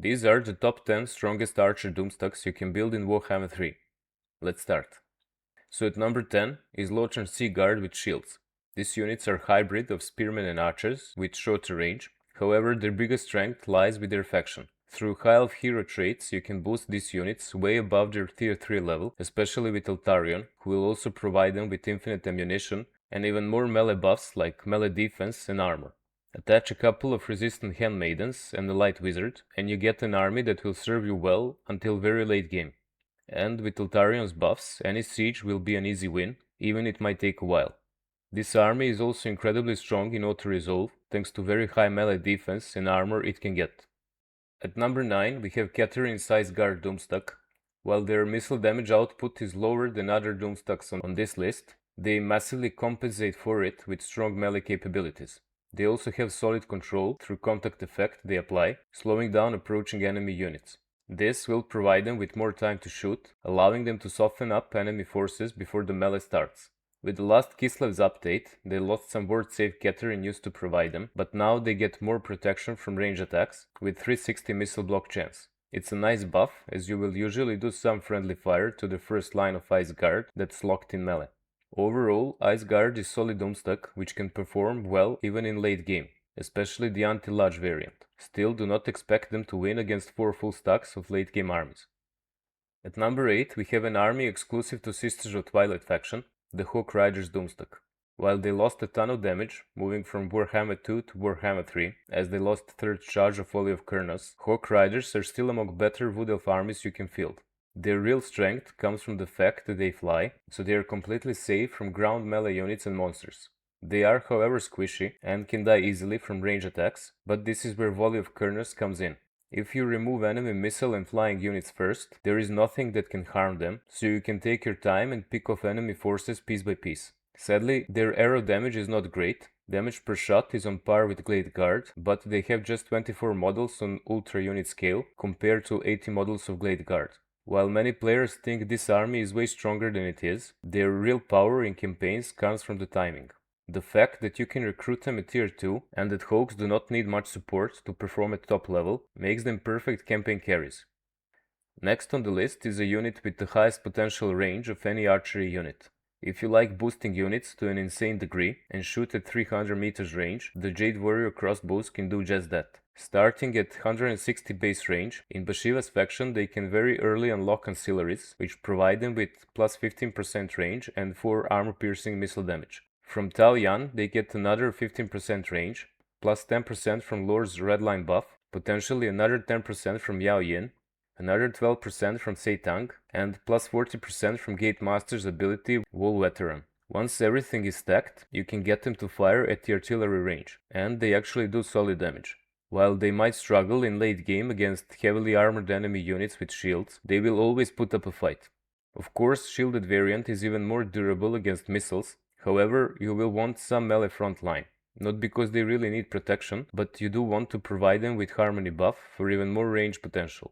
These are the top 10 strongest archer doomstacks you can build in Warhammer 3. Let's start. So at number 10 is Lothern Sea Guard with shields. These units are hybrid of spearmen and archers with shorter range, however their biggest strength lies with their faction. Through high elf hero traits you can boost these units way above their tier 3 level, especially with Eltarion, who will also provide them with infinite ammunition and even more melee buffs like melee defense and armor. Attach a couple of resistant handmaidens and a light wizard, and you get an army that will serve you well until very late game. And with Eltarion's buffs, any siege will be an easy win, even it might take a while. This army is also incredibly strong in auto-resolve, thanks to very high melee defense and armor it can get. At number 9 we have Catherine Size Guard Doomstack. While their missile damage output is lower than other Doomstacks on this list, they massively compensate for it with strong melee capabilities. They also have solid control through contact effect they apply, slowing down approaching enemy units. This will provide them with more time to shoot, allowing them to soften up enemy forces before the melee starts. With the last Kislev's update, they lost some ward-safe Catherine used to provide them, but now they get more protection from range attacks, with 360 missile block chance. It's a nice buff, as you will usually do some friendly fire to the first line of Ice Guard that's locked in melee. Overall, Ice Guard is solid doomstack which can perform well even in late game, especially the anti-Lodge variant. Still, do not expect them to win against 4 full stacks of late game armies. At number 8 we have an army exclusive to Sisters of Twilight faction, the Hawk Riders Doomstack. While they lost a ton of damage, moving from Warhammer 2 to Warhammer 3, as they lost third charge of Volley of Kurnos, Hawk Riders are still among better Wood Elf armies you can field. Their real strength comes from the fact that they fly, so they are completely safe from ground melee units and monsters. They are however squishy and can die easily from range attacks, but this is where Volley of Kurnos comes in. If you remove enemy missile and flying units first, there is nothing that can harm them, so you can take your time and pick off enemy forces piece by piece. Sadly, their arrow damage is not great. Damage per shot is on par with Glade Guard, but they have just 24 models on Ultra Unit scale compared to 80 models of Glade Guard. While many players think this army is way stronger than it is, their real power in campaigns comes from the timing. The fact that you can recruit them at tier 2 and that Hawks do not need much support to perform at top level makes them perfect campaign carries. Next on the list is a unit with the highest potential range of any archery unit. If you like boosting units to an insane degree and shoot at 300 meters range, the Jade Warrior Crossbows can do just that. Starting at 160 base range, in Bashiva's faction they can very early unlock ancillaries, which provide them with plus 15% range and 4 armor-piercing missile damage. From Tao Yan they get another 15% range, plus 10% from Lord's Redline buff, potentially another 10% from Yao Yin, another 12% from Seitang, and plus 40% from Gate Master's ability Wall Veteran. Once everything is stacked, you can get them to fire at the artillery range, and they actually do solid damage. While they might struggle in late game against heavily armored enemy units with shields, they will always put up a fight. Of course, shielded variant is even more durable against missiles, however, you will want some melee front line. Not because they really need protection, but you do want to provide them with harmony buff for even more range potential.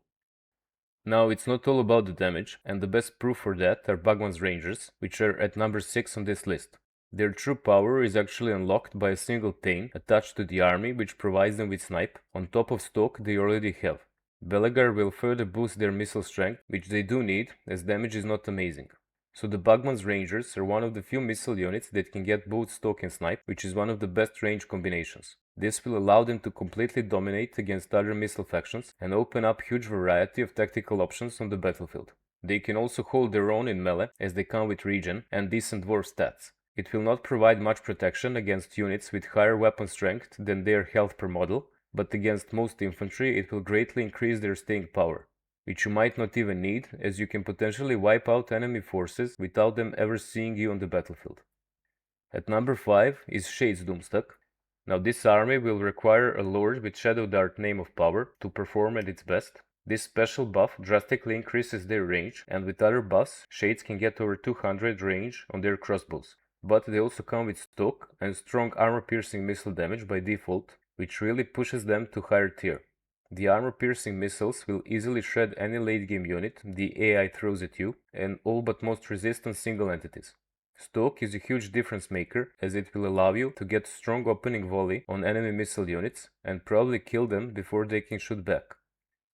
Now, it's not all about the damage, and the best proof for that are Bugman's Rangers, which are at number 6 on this list. Their true power is actually unlocked by a single Thane attached to the army, which provides them with snipe, on top of stock they already have. Belegar will further boost their missile strength, which they do need, as damage is not amazing. So the Bugman's Rangers are one of the few missile units that can get both stock and snipe, which is one of the best range combinations. This will allow them to completely dominate against other missile factions and open up huge variety of tactical options on the battlefield. They can also hold their own in melee, as they come with regen and decent dwarf stats. It will not provide much protection against units with higher weapon strength than their health per model, but against most infantry it will greatly increase their staying power, which you might not even need, as you can potentially wipe out enemy forces without them ever seeing you on the battlefield. At number 5 is Shade's Doomstack. Now this army will require a lord with Shadow Dart Name of Power to perform at its best. This special buff drastically increases their range, and with other buffs, Shades can get over 200 range on their crossbows. But they also come with stock and strong armor-piercing missile damage by default, which really pushes them to higher tier. The armor-piercing missiles will easily shred any late-game unit the AI throws at you, and all but most resistant single entities. Stock is a huge difference maker, as it will allow you to get strong opening volley on enemy missile units and probably kill them before they can shoot back.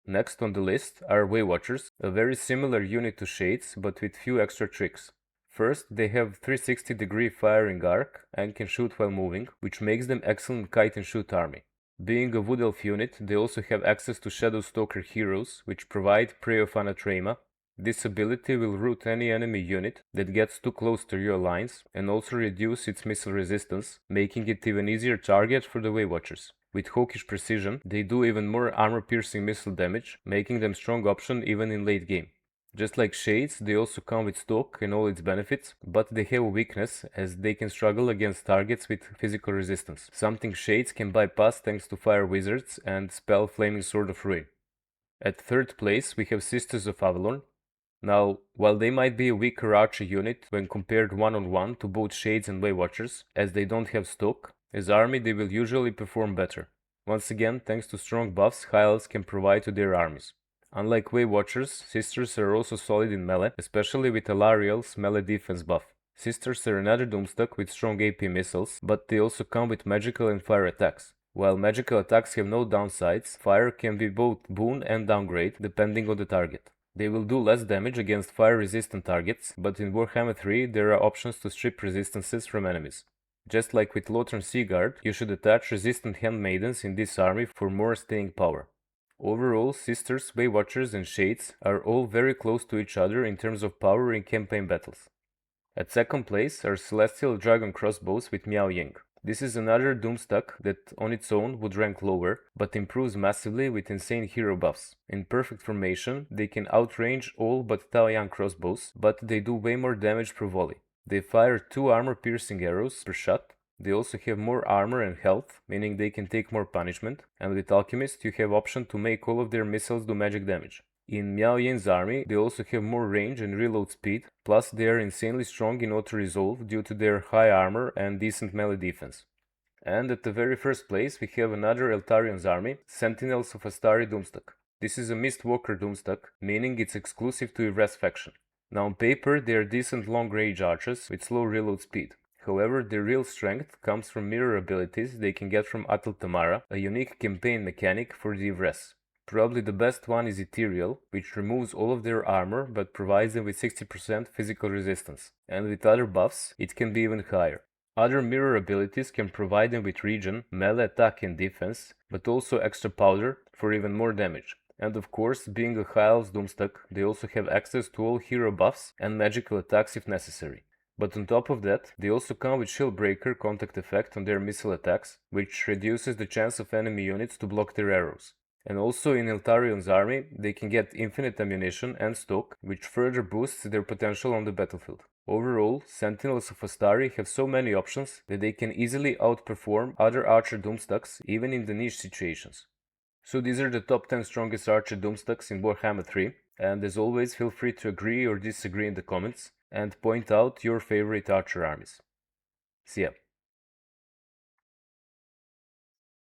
Next on the list are Waywatchers, a very similar unit to Shades but with few extra tricks. First, they have 360-degree firing arc and can shoot while moving, which makes them excellent kite and shoot army. Being a Wood Elf unit, they also have access to Shadow Stalker heroes, which provide Prey of Anathema. This ability will root any enemy unit that gets too close to your lines and also reduce its missile resistance, making it even easier target for the Waywatchers. With hawkish precision, they do even more armor-piercing missile damage, making them strong option even in late game. Just like Shades, they also come with Stalk and all its benefits, but they have a weakness as they can struggle against targets with physical resistance, something Shades can bypass thanks to Fire Wizards and spell Flaming Sword of Ruin. At third place we have Sisters of Avelorn. Now, while they might be a weaker archer unit when compared one-on-one to both Shades and Waywatchers, as they don't have Stalk, as army they will usually perform better. Once again, thanks to strong buffs High Elves can provide to their armies. Unlike Waywatchers, Sisters are also solid in melee, especially with Alariel's melee defense buff. Sisters are another doomstack with strong AP missiles, but they also come with magical and fire attacks. While magical attacks have no downsides, fire can be both boon and downgrade depending on the target. They will do less damage against fire-resistant targets, but in Warhammer 3 there are options to strip resistances from enemies. Just like with Lothern Sea Guard, you should attach resistant handmaidens in this army for more staying power. Overall, Sisters, Waywatchers and Shades are all very close to each other in terms of power in campaign battles. At second place are Celestial Dragon Crossbows with Miao Ying. This is another doomstack that on its own would rank lower, but improves massively with insane hero buffs. In perfect formation, they can outrange all but Taoyang crossbows, but they do way more damage per volley. They fire 2 armor-piercing arrows per shot. They also have more armor and health, meaning they can take more punishment, and with Alchemist you have option to make all of their missiles do magic damage. In Miao Yin's army, they also have more range and reload speed, plus they are insanely strong in auto-resolve due to their high armor and decent melee defense. And at the very first place we have another Eltarion's army, Sentinels of Astaril Doomstack. This is a Mistwalker Doomstack, meaning it's exclusive to Yvres faction. Now on paper they are decent long-range archers with slow reload speed. However, their real strength comes from mirror abilities they can get from Atel Tamara, a unique campaign mechanic for the Yvres. Probably the best one is Ethereal, which removes all of their armor but provides them with 60% physical resistance, and with other buffs it can be even higher. Other mirror abilities can provide them with regen, melee attack and defense, but also extra powder for even more damage. And of course, being a High Elves Doomstack, they also have access to all hero buffs and magical attacks if necessary. But on top of that, they also come with Shield Breaker contact effect on their missile attacks, which reduces the chance of enemy units to block their arrows. And also in Eltarion's army, they can get infinite ammunition and stock, which further boosts their potential on the battlefield. Overall, Sentinels of Astaril have so many options that they can easily outperform other Archer Doomstacks even in the niche situations. So these are the top 10 strongest Archer Doomstacks in Warhammer 3, and as always feel free to agree or disagree in the comments, and point out your favorite Archer armies. See ya!